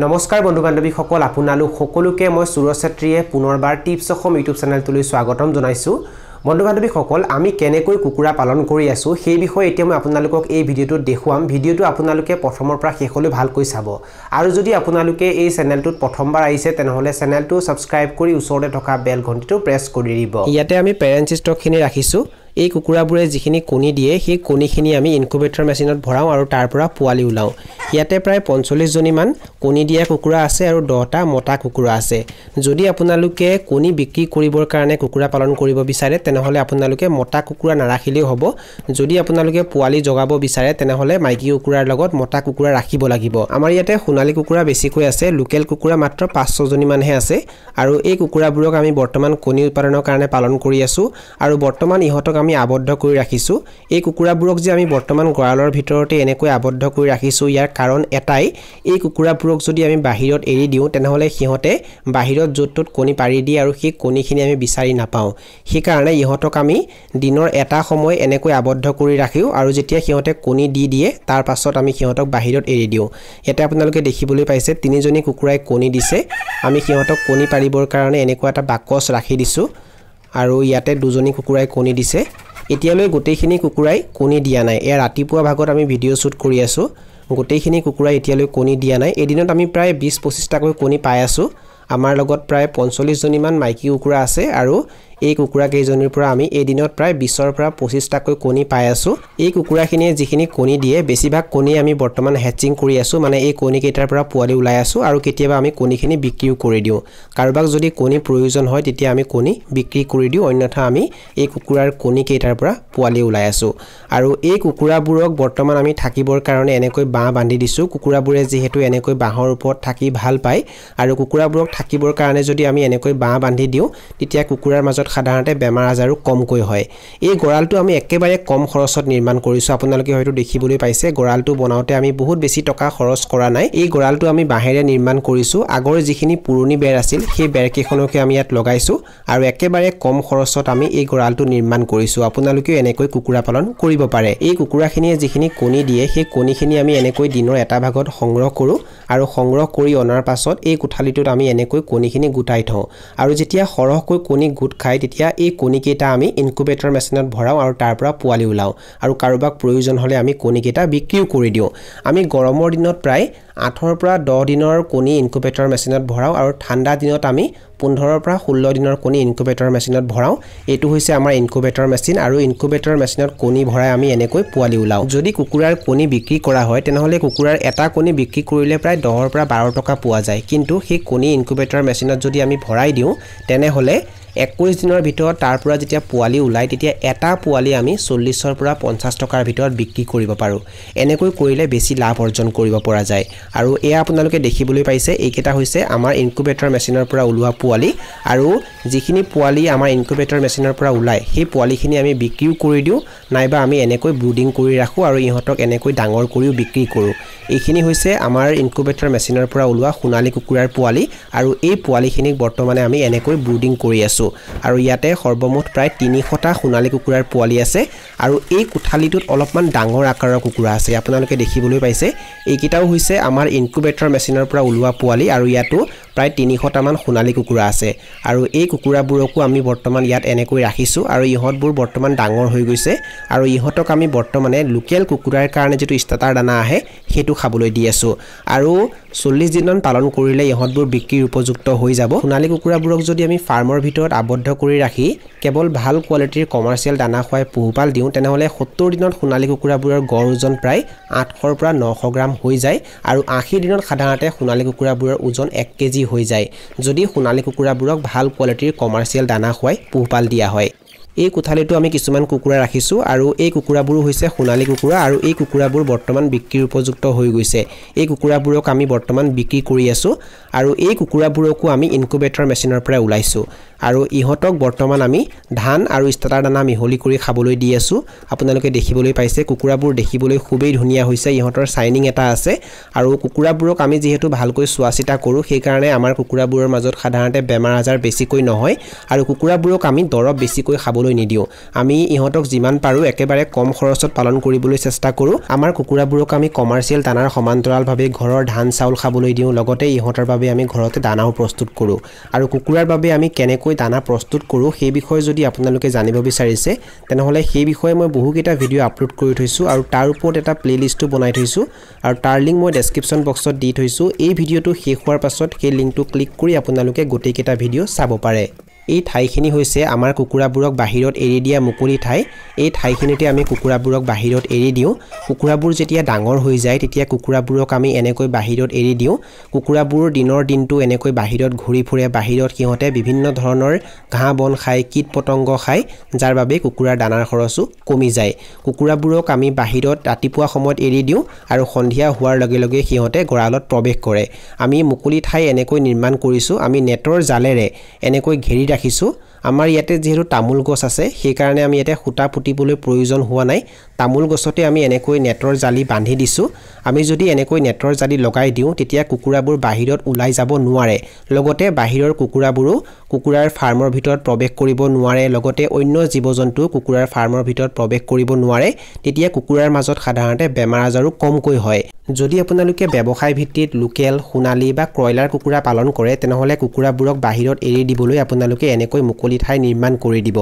নমস্কাৰ বন্ধু বান্ধৱীসকল আপোনালোক সকলোকে মই সুৰজ ছেত্ৰীয়ে পুনৰবাৰ টিপছ অসম ইউটিউব চেনেলটোলৈ স্বাগতম জনাইছো বন্ধু বান্ধৱীসকল আমি কেনেকৈ কুকুৰা পালন কৰি আছো সেই বিষয়ে এতিয়া মই আপোনালোকক এই ভিডিওটো দেখুৱাম ভিডিওটো আপোনালোকে প্ৰথমৰ পৰা শেষলৈ ভালকৈ চাব আৰু যদি আপোনালোকে এই চেনেলটোত প্ৰথমবাৰ আহিছে তেনেহলে চেনেলটো সাবস্ক্ৰাইব কৰি ওচৰতে থকা বেল ঘণ্টিটো প্ৰেছ কৰি দিব ইয়াতে আমি পেৰেন্ট ষ্টকখিনি ৰাখিছো এই কুকুৰাবোৰে যিখিনি কণী দিয়ে সেই কণীখিনি আমি ইনকুবেটৰ মেচিনত ভৰাও আৰু তাৰ পৰা পোৱালি উলাও ইয়াতে প্ৰায় 45 জনী মান কণী দিয়া কুকুৰা আছে আৰু 10টা মতা কুকুৰা আছে যদি আপোনালোকে কণী বিক্ৰী কৰিবৰ কাৰণে কুকুৰা পালন কৰিব বিচাৰে তেনেহলে আপোনালোকে মতা কুকুৰা নাৰাখিলেও হ'ব যদি আপোনালোকে পোৱালি জগাব বিচাৰে তেনেহলে মাইকী কুকুৰাৰ লগত মতা কুকুৰা ৰাখিব লাগিব আমাৰ ইয়াতে সোণালী কুকুৰা বেছিকৈ আছে লোকেল কুকুৰা মাত্ৰ 500 জনী মানহে আছে আৰু এই কুকুৰাবোৰক আমি বৰ্তমান কণী উৎপাদনৰ কাৰণে পালন কৰি আছো আৰু বৰ্তমান ইহতক আমি আবদ্ধ কৰি ৰাখিছো এই কুকুৰাবোৰক যে আমি বৰ্তমান গৰালৰ ভিতৰতে এনেকৈ আবদ্ধ কৰি ৰাখিছো ইয়াৰ কাৰণ এটাই এই কুকুৰাবোৰক যদি আমি বাহিৰত এৰি দিও তেনেহলে সিহঁতে বাহিৰত য'ত কণী পাৰি দিয়ে আৰু সেই কণীখিনি আমি বিচাৰি নাপাও সেই কাৰণে ইহতক আমি দিনৰ এটা সময় এনেকৈ আবদ্ধ কৰি ৰাখিও আৰু যেতিয়া সিহঁতে কণী দি দিয়ে তাৰ পাছত আমি সিহঁতক বাহিৰত এৰি দিও এটা আপোনালোকে দেখিবলৈ পাইছে তিনিজনী কুকুৰাই কণী দিছে আমি সিহঁতক কণী পাৰিবৰ কাৰণে এনেকুৱা এটা বাকচ ৰাখি দিছো আৰু ইয়াতে দুজনী কুকুৰাই কণী দিছে এতিয়ালৈ গোটেইখিনি কুকুৰাই কণী দিয়া নাই এ ৰাতিপুৱা ভাগত আমি ভিডিও শুট কৰি আছো গোটেইখিনি কুকুৰাই এতিয়ালৈ কণী দিয়া নাই এদিনত আমি প্ৰায় 20-25 টাকৈ কণী পাই আছো আমাৰ লগত প্ৰায় 45 জনী মান মাইকী কুকুৰা আছে আৰু এই কুকুৰা কেইজনীৰ পৰা আমি এদিনত প্ৰায় 20ৰ পৰা 25 টাকৈ কণী পাই আছো এই কুকুৰাখিনিয়ে যিখিনি কণী দিয়ে বেছিভাগ কণী আমি বৰ্তমান হেচিং কৰি আছো মানে এই কণী কেইটাৰ পৰা পোৱালি ওলাই আছো আৰু কেতিয়াবা আমি কণীখিনি বিক্ৰীও কৰি দিও কাৰোবাক যদি কণী প্ৰয়োজন হয় তেতিয়া আমি কণী বিক্ৰী কৰি দিও অন্যথা আমি এই কুকুৰাৰ কণী কেইটাৰ পৰা পোৱালি ওলাই আছো আৰু এই কুকুৰাবোৰক বৰ্তমান আমি থাকিবৰ কাৰণে এনেকৈ বাহ বান্ধি দিছো কুকুৰাবোৰে যেহেতু এনেকৈ বাহৰ ওপৰত থাকি ভাল পায় আৰু কুকুৰাবোৰক থাকিবৰ কাৰণে যদি আমি এনেকৈ বাহ বান্ধি দিও তেতিয়া কুকুৰাৰ মাজত সাধাৰণতে বেমাৰ আজাৰো কমকৈ হয় এই গৰালটো আমি একেবাৰে কম খৰচত নিৰ্মাণ কৰিছো আপোনালোকে হয়তো দেখিবলৈ পাইছে গৰালটো বনাওতে আমি বহুত বেছি টকা খৰচ কৰা নাই এই গৰালটো আমি বাহেৰে নিৰ্মাণ কৰিছো আগৰ যিখিনি পুৰণি বেৰ আছিল সেই বেৰ কেখনকে আমি ইয়াত লগাইছো আৰু একেবাৰে কম খৰচত আমি এই গৰালটো নিৰ্মাণ কৰিছো আপোনালোকে এনেকৈ কুকুৰা পালন কৰিব পাৰে এই কুকুৰাখিনিয়ে যিখিনি কণী দিয়ে সেই কণীখিনি আমি এনেকৈ দিনৰ এটা ভাগত সংগ্ৰহ কৰো আৰু সংগ্ৰহ কৰি অনাৰ পাছত এই কোঠালিটোত আমি এনেকৈ কণীখিনি গুটাই থওঁ আৰু যেতিয়া সৰহকৈ কণী গুট খাই তেতিয়া এই কণী কেইটা আমি ইনকুবেটৰ মেচিনত ভৰাও আৰু তাৰ পৰা পোৱালি উলাও আৰু কাৰোবাক প্ৰয়োজন হলে আমি কণী কেইটা বিক্ৰীও কৰি দিও আমি গৰমৰ দিনত প্ৰায় 8ৰ পৰা 10 দিনৰ কণী ইনকুবেটৰ মেচিনত ভৰাও আৰু ঠাণ্ডা দিনত আমি 15ৰ পৰা 16 দিনৰ কণী ইনকুবেটৰ মেচিনত ভৰাও এটো হৈছে আমাৰ ইনকুবেটৰ মেচিন আৰু ইনকুবেটৰ মেচিনত কণী ভৰাই আমি এনেকৈ পোৱালি উলাও যদি কুকুৰাৰ কণী বিক্ৰী কৰা হয় তেনেহলে কুকুৰাৰ এটা কণী বিক্ৰী কৰিলে প্ৰায় 10ৰ পৰা 12 টকা পোৱা যায় কিন্তু সেই কণী ইনকুবেটৰ মেচিনত যদি আমি ভৰাই দিও তেনেহলে 21 দিনৰ ভিতৰত তাৰ পৰা যেতিয়া পোৱালি উলাই তেতিয়া এটা পোৱালি আমি 40ৰ পৰা 50 টকাৰ ভিতৰত বিক্ৰী কৰিব পাৰো এনেকৈ কৰিলে বেছি লাভ অৰ্জন কৰিব পৰা যায় আৰু এয়া আপোনালোকে দেখিবলৈ পাইছে এইকেটা হৈছে আমাৰ ইনকুবেটৰ মেচিনৰ পৰা উলোৱা পোৱালি আৰু যিখিনি পোৱালি আমাৰ ইনকুবেটৰ মেচিনৰ পৰা উলাই সেই পোৱালিখিনি আমি বিক্ৰীও কৰি দিও নাইবা আমি এনেকৈ ব্ৰুডিং কৰি ৰাখো আৰু ইহতক এনেকৈ ডাঙৰ কৰিও বিক্ৰী কৰো এইখিনি হৈছে আমাৰ ইনকুবেটৰ মেচিনৰ পৰা উলোৱা সোণালী কুকুৰাৰ পোৱালি আৰু এই পোৱালিখিনিক বৰ্তমানে আমি এনেকৈ ব্ৰুডিং কৰি আছো আৰু ইয়াতে সৰ্বমুঠ প্ৰায় 300টা সোণালী কুকুৰাৰ পোৱালি আছে আৰু এই কোঠালিটোত অলপমান ডাঙৰ আকাৰৰ কুকুৰা আছে আপোনালোকে দেখিবলৈ পাইছে এইকিটাও হৈছে আমাৰ ইনকুবেটৰ মেচিনৰ পৰা উলোৱা পোৱালি আৰু ইয়াতো প্ৰায় 300টা মান সোণালী কুকুৰা আছে আৰু এই কুকুৰাবোৰকো আমি বৰ্তমান ইয়াত এনেকৈ ৰাখিছো আৰু ইহতবোৰ বৰ্তমান ডাঙৰ হৈ গৈছে আৰু ইহতক আমি বৰ্তমানে লোকেল কুকুৰাৰ কাৰণে যেটো ষ্টাৰ্টাৰ দানা আহে হেতু খাবলৈ দি আছো আৰু 40 দিনমান পালন কৰিলে ইহতবোৰ বিক্ৰীৰ উপযুক্ত হৈ যাব সোণালী কুকুৰাবোৰক যদি আমি ফাৰ্মৰ ভিতৰত আবদ্ধ কৰি ৰাখি কেৱল ভাল কোৱালিটিৰ কমাৰ্চিয়েল দানা খুৱাই পোহপাল দিও তেনেহলে 70 দিনত সোণালী কুকুৰাবোৰৰ গড় ওজন প্ৰায় 800ৰ পৰা 900 গ্ৰাম হৈ যায় আৰু 80 দিনত সাধাৰণতে সোণালী কুকুৰাবোৰৰ ওজন 1 কেজি হৈ যায় যদি সোণালী কুকুৰাবোৰক ভাল কোৱালিটিৰ কমাৰ্চিয়েল দানা খুৱাই পোহপাল দিয়া হয় এই কোঠালিটো আমি কিছুমান কুকুৰা ৰাখিছো আৰু এই কুকুৰাবোৰ হৈছে সোণালী কুকুৰা আৰু এই কুকুৰাবোৰ বৰ্তমান বিক্ৰীৰ উপযুক্ত হৈ গৈছে এই কুকুৰাবোৰক আমি বৰ্তমান বিক্ৰী কৰি আছো আৰু এই কুকুৰাবোৰকো আমি ইনকুবেটৰ মেচিনৰ পৰা উলাইছো আৰু ইহতক বৰ্তমান আমি ধান আৰু ষ্টাৰ্টাৰ দানা মিহলি কৰি খাবলৈ দি আছো আপোনালোকে দেখিবলৈ পাইছে কুকুৰাবোৰ দেখিবলৈ খুবেই ধুনিয়া হৈছে ইহতৰ শাইনিং এটা আছে আৰু কুকুৰাবোৰক আমি যেহেতু ভালকৈ চোৱাচিতা কৰো সেই কাৰণে আমাৰ কুকুৰাবোৰৰ মাজত সাধাৰণতে বেমাৰ আজাৰ বেছিকৈ নহয় আৰু কুকুৰাবোৰক আমি দৰব বেছিকৈ খাবলৈ যাবলৈ নিদিওঁ আমি ইহঁতক যিমান পাৰো একেবাৰে কম খৰচত পালন কৰিবলৈ চেষ্টা কৰোঁ আমাৰ কুকুৰাবোৰক আমি কমাৰ্চিয়েল দানাৰ সমান্তৰালভাৱে ঘৰৰ ধান চাউল খাবলৈ দিওঁ লগতে ইহঁতৰ বাবে আমি ঘৰতে দানাও প্ৰস্তুত কৰোঁ আৰু কুকুৰাৰ বাবে আমি কেনেকৈ দানা প্ৰস্তুত কৰোঁ সেই বিষয়ে যদি আপোনালোকে জানিব বিচাৰিছে তেনেহলে সেই বিষয়ে মই বহুকেইটা ভিডিঅ' আপলোড কৰি থৈছোঁ আৰু তাৰ ওপৰত এটা প্লেলিষ্টটো বনাই থৈছোঁ আৰু তাৰ লিংক মই ডেছক্ৰিপশ্যন বক্সত দি থৈছোঁ এই ভিডিঅ'টো শেষ হোৱাৰ পাছত সেই লিংকটো ক্লিক কৰি আপোনালোকে গোটেইকেইটা ভিডিঅ' চাব পাৰে এই ঠাইখিনি হৈছে আমাৰ কুকুৰাবোৰক বাহিৰত এৰি দিয়া মুকলি ঠাই এই ঠাইখিনিতে আমি কুকুৰাবোৰক বাহিৰত এৰি দিওঁ কুকুৰাবোৰ যেতিয়া ডাঙৰ হৈ যায় তেতিয়া কুকুৰাবোৰক আমি এনেকৈ বাহিৰত এৰি দিওঁ কুকুৰাবোৰ দিনৰ দিনটো এনেকৈ বাহিৰত ঘূৰি ফুৰে বাহিৰত সিহঁতে বিভিন্ন ধৰণৰ ঘাঁহ বন খায় কীট পতংগ খায় যাৰ বাবে কুকুৰাৰ দানাৰ খৰচো কমি যায় কুকুৰাবোৰক আমি বাহিৰত ৰাতিপুৱা সময়ত এৰি দিওঁ আৰু সন্ধিয়া হোৱাৰ লগে লগে সিহঁতে গৰালত প্ৰৱেশ কৰে আমি মুকলি ঠাই এনেকৈ নিৰ্মাণ কৰিছোঁ আমি নেটৰ জালেৰে এনেকৈ ঘেৰি ৰাখিছোঁ আমাৰ ইয়াতে যেহেতু তামোল গছ আছে সেই কাৰণে আমি ইয়াতে খুঁটা পুতিবলৈ প্ৰয়োজন হোৱা নাই তামোল গছতে আমি এনেকৈ নেটৰ জালি বান্ধি দিছোঁ আমি যদি এনেকৈ নেটৰ জালি লগাই দিওঁ তেতিয়া কুকুৰাবোৰ বাহিৰত ওলাই যাব নোৱাৰে লগতে বাহিৰৰ কুকুৰাবোৰো কুকুৰাৰ ফাৰ্মৰ ভিতৰত প্ৰৱেশ কৰিব নোৱাৰে লগতে অন্য জীৱ-জন্তু কুকুৰাৰ ফাৰ্মৰ ভিতৰত প্ৰৱেশ কৰিব নোৱাৰে তেতিয়া কুকুৰাৰ মাজত সাধাৰণতে বেমাৰ আজাৰো কমকৈ হয় যদি আপোনালোকে ব্যৱসায় ভিত্তিত লোকেল সোণালী বা ক্ৰয়লাৰ কুকুৰা পালন কৰে তেনেহলে কুকুৰাবোৰক বাহিৰত এৰি দিবলৈ আপোনালোকে এনেকৈ মুকলি ঠাই নিৰ্মাণ কৰি দিব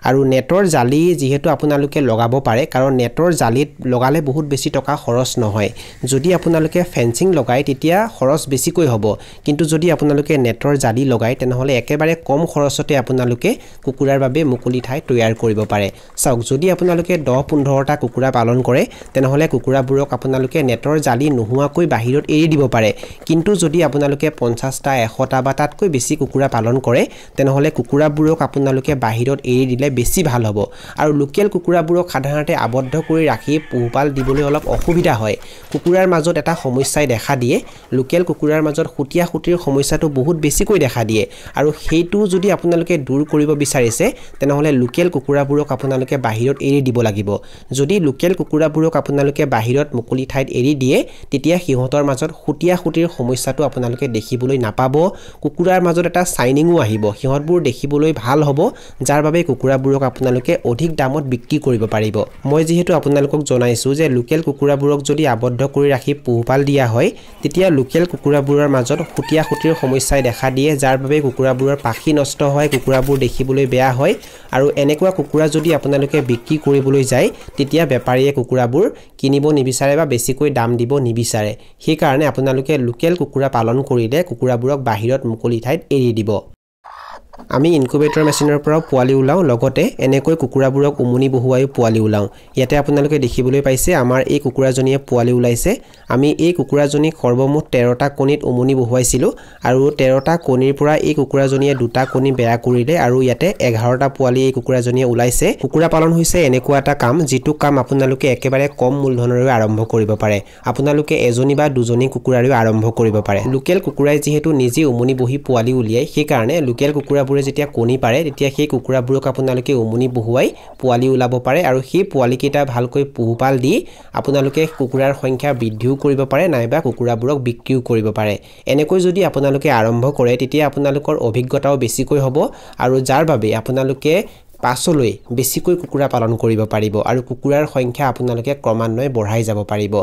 আৰু নেটৰ জালি যেহেতু আপোনালোকে লগাব পাৰে কাৰণ নেটৰ জালিত লগালে বহুত বেছি টকা খৰচ নহয় যদি আপোনালোকে ফেন্সিং লগায় তেতিয়া খৰচ বেছিকৈ হ'ব কিন্তু যদি আপোনালোকে নেটৰ জালি লগায় তেনেহলে একেবাৰে কম খৰচতে আপোনালোকে কুকুৰাৰ বাবে মুকলি ঠাই তৈয়াৰ কৰিব পাৰে চাওক যদি আপোনালোকে 10-15টা কুকুৰা পালন কৰে তেনেহলে কুকুৰাবোৰক আপোনালোকে নেটৰ জালি নোহোৱাকৈ বাহিৰত এৰি দিব পাৰে কিন্তু যদি আপোনালোকে 50টা 100টা বা তাতকৈ বেছি কুকুৰা পালন কৰে তেনেহলে কুকুৰাবোৰক আপোনালোকে বাহিৰত এৰি দিলে বেছি ভাল হ'ব আৰু লোকেল কুকুৰাবোৰক সাধাৰণতে আবদ্ধ কৰি ৰাখি পোহপাল দিবলৈ অলপ অসুবিধা হয় কুকুৰাৰ মাজত এটা সমস্যাই দেখা দিয়ে লোকেল কুকুৰাৰ মাজত খুটিয়া খুটিৰ সমস্যাটো বহুত বেছিকৈ দেখা দিয়ে আৰু সেইটো যদি আপোনালোকে দূৰ কৰিব বিচাৰিছে তেনেহলে লোকেল কুকুৰাবোৰক আপোনালোকে বাহিৰত এৰি দিব লাগিব যদি লোকেল কুকুৰাবোৰক আপোনালোকে বাহিৰত মুকলি ঠাইত এৰি দিয়ে তেতিয়া সিহঁতৰ মাজত খুটিয়া খুটিৰ সমস্যাটো আপোনালোকে দেখিবলৈ নাপাব কুকুৰাৰ মাজত এটা শাইনিংও আহিব সিহঁতবোৰ দেখিবলৈ ভাল হ'ব যাৰ বাবে কুকুৰাবোৰক আপোনালোকে অধিক দামত বিক্ৰী কৰিব পাৰিব মই যেহেতু আপোনালোকক জনাইছো যে লোকেল কুকুৰাবোৰক যদি আবদ্ধ কৰি ৰাখি পোহপাল দিয়া হয় তেতিয়া লোকেল কুকুৰাবোৰৰ মাজত খুটিয়া খুটিৰ সমস্যাই দেখা দিয়ে যাৰ বাবে কুকুৰাবোৰৰ পাখি নষ্ট হয় কুকুৰাবোৰ দেখিবলৈ বেয়া হয় আৰু এনেকুৱা কুকুৰা যদি আপোনালোকে বিক্ৰী কৰিবলৈ যায় তেতিয়া বেপাৰীয়ে কুকুৰাবোৰ কিনিব নিবিচাৰে বা বেছিকৈ দাম দিব নিবিচাৰে সেই কাৰণে আপোনালোকে লোকেল কুকুৰা পালন কৰিলে কুকুৰাবোৰক বাহিৰত মুকলি ঠাইত এৰি দিব আমি ইনকুবেটৰ মেচিনৰ পৰা পোৱালি উলাও লগতে এনেকৈ কুকুৰাবোৰক উমনি বহুৱাই পোৱালি উলাও ইয়াতে আপোনালোকে দেখিবলৈ পাইছে আমাৰ এই কুকুৰাজনীয়ে পোৱালি উলাইছে আমি এই কুকুৰাজনীক সৰ্বমুঠ 13টা কণীত উমনি বহুৱাইছিলোঁ আৰু 13টা কণীৰ পৰা এই কুকুৰাজনীয়ে 2টা কণী বেয়া কৰিলে আৰু ইয়াতে 11টা পোৱালি এই কুকুৰাজনীয়ে উলাইছে কুকুৰা পালন হৈছে এনেকুৱা এটা কাম যিটো কাম আপোনালোকে একেবাৰে কম মূলধনেৰে আৰম্ভ কৰিব পাৰে আপোনালোকে এজনী বা দুজনী কুকুৰাৰে আৰম্ভ কৰিব পাৰে লোকেল কুকুৰাই যেহেতু নিজে উমনি বহি পোৱালি উলিয়ায় সেই কাৰণে লোকেল কুকুৰাবোৰে যেতিয়া কণী পাৰে তেতিয়া সেই কুকুৰাবোৰক আপোনালোকে উমনি বহুৱাই পোৱালি উলাব পাৰে আৰু সেই পোৱালিকেইটা ভালকৈ পোহপাল দি আপোনালোকে কুকুৰাৰ সংখ্যা বৃদ্ধিও কৰিব পাৰে নাইবা কুকুৰাবোৰক বিক্ৰীও কৰিব পাৰে এনেকৈ যদি আপোনালোকে আৰম্ভ কৰে তেতিয়া আপোনালোকৰ অভিজ্ঞতাও বেছিকৈ হ'ব আৰু যাৰ বাবে আপোনালোকে পাছলৈ বেছিকৈ কুকুৰা পালন কৰিব পাৰিব আৰু কুকুৰাৰ সংখ্যা আপোনালোকে ক্ৰমান্বয়ে বঢ়াই যাব পাৰিব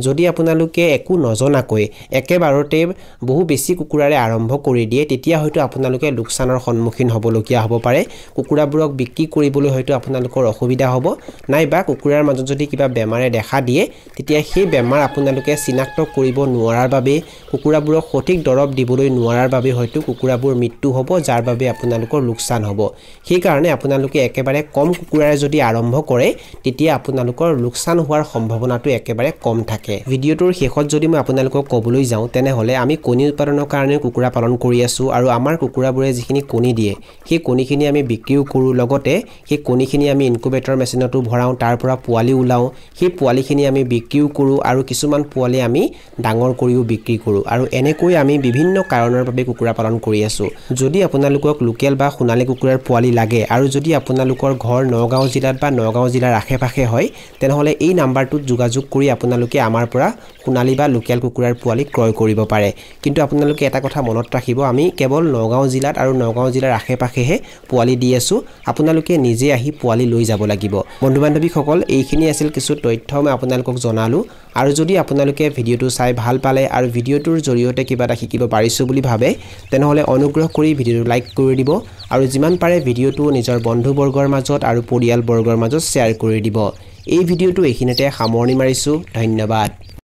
যদি আপোনালোকে একো নজনাকৈ একেবাৰতে বহু বেছি কুকুৰাৰে আৰম্ভ কৰি দিয়ে তেতিয়া হয়তো আপোনালোকে লোকচানৰ সন্মুখীন হ'বলগীয়া হ'ব পাৰে কুকুৰাবোৰক বিক্ৰী কৰিবলৈ হয়তো আপোনালোকৰ অসুবিধা হ'ব নাইবা কুকুৰাৰ মাজত যদি কিবা বেমাৰে দেখা দিয়ে তেতিয়া সেই বেমাৰ আপোনালোকে চিনাক্ত কৰিব নোৱাৰাৰ বাবে কুকুৰাবোৰক সঠিক দৰৱ দিবলৈ নোৱাৰাৰ বাবে হয়তো কুকুৰাবোৰ মৃত্যু হ'ব যাৰ বাবে আপোনালোকৰ লোকচান হ'ব সেই কাৰণে আপোনালোকে একেবাৰে কম কুকুৰাৰে যদি আৰম্ভ কৰে তেতিয়া আপোনালোকৰ লোকচান হোৱাৰ সম্ভাৱনাটো একেবাৰে কম থাকে ভিডিঅ'টোৰ শেষত যদি মই আপোনালোকক ক'বলৈ যাওঁ তেনেহলে আমি কণী উৎপাদনৰ কাৰণে কুকুৰা পালন কৰি আছো আৰু আমাৰ কুকুৰাবোৰে যিখিনি কণী দিয়ে সেই কণীখিনি আমি বিক্ৰীও কৰোঁ লগতে সেই কণীখিনি আমি ইনকুবেটৰ মেচিনতো ভৰাওঁ তাৰ পৰা পোৱালি উলাওঁ সেই পোৱালিখিনি আমি বিক্ৰীও কৰোঁ আৰু কিছুমান পোৱালি আমি ডাঙৰ কৰিও বিক্ৰী কৰোঁ আৰু এনেকৈ আমি বিভিন্ন কাৰণৰ বাবে কুকুৰা পালন কৰি আছো যদি আপোনালোকক লোকেল বা সোণালী কুকুৰাৰ পোৱালি লাগে আৰু যদি আপোনালোকৰ ঘৰ নগাঁও জিলাত বা নগাঁও জিলাৰ আশে-পাশে হয় তেনেহলে এই নাম্বাৰটোত যোগাযোগ কৰি আপোনালোকে আমাৰ পৰা সোণালী বা লোকেল কুকুৰাৰ পোৱালি ক্ৰয় কৰিব পাৰে কিন্তু আপোনালোকে এটা কথা মনত ৰাখিব আমি কেৱল নগাঁও জিলাত আৰু নগাঁও জিলাৰ আশে-পাশেহে পোৱালি দি আছো আপোনালোকে নিজে আহি পোৱালি লৈ যাব লাগিব বন্ধু-বান্ধৱীসকল এইখিনি আছিল কিছু তথ্য মই আপোনালোকক জনালো আৰু যদি আপোনালোকে ভিডিওটো চাই ভাল পালে আৰু ভিডিওটোৰ জৰিয়তে কিবা এটা শিকিব পাৰিছো বুলি ভাবে তেনেহলে অনুগ্ৰহ কৰি ভিডিওটো লাইক কৰি দিব আৰু যিমান পাৰে ভিডিওটো নিজৰ বন্ধুবৰ্গৰ মাজত আৰু পৰিয়ালবৰ্গৰ মাজত শ্বেয়াৰ কৰি দিব এই ভিডিওটো এইখিনিতে সামৰণি মাৰিছো ধন্যবাদ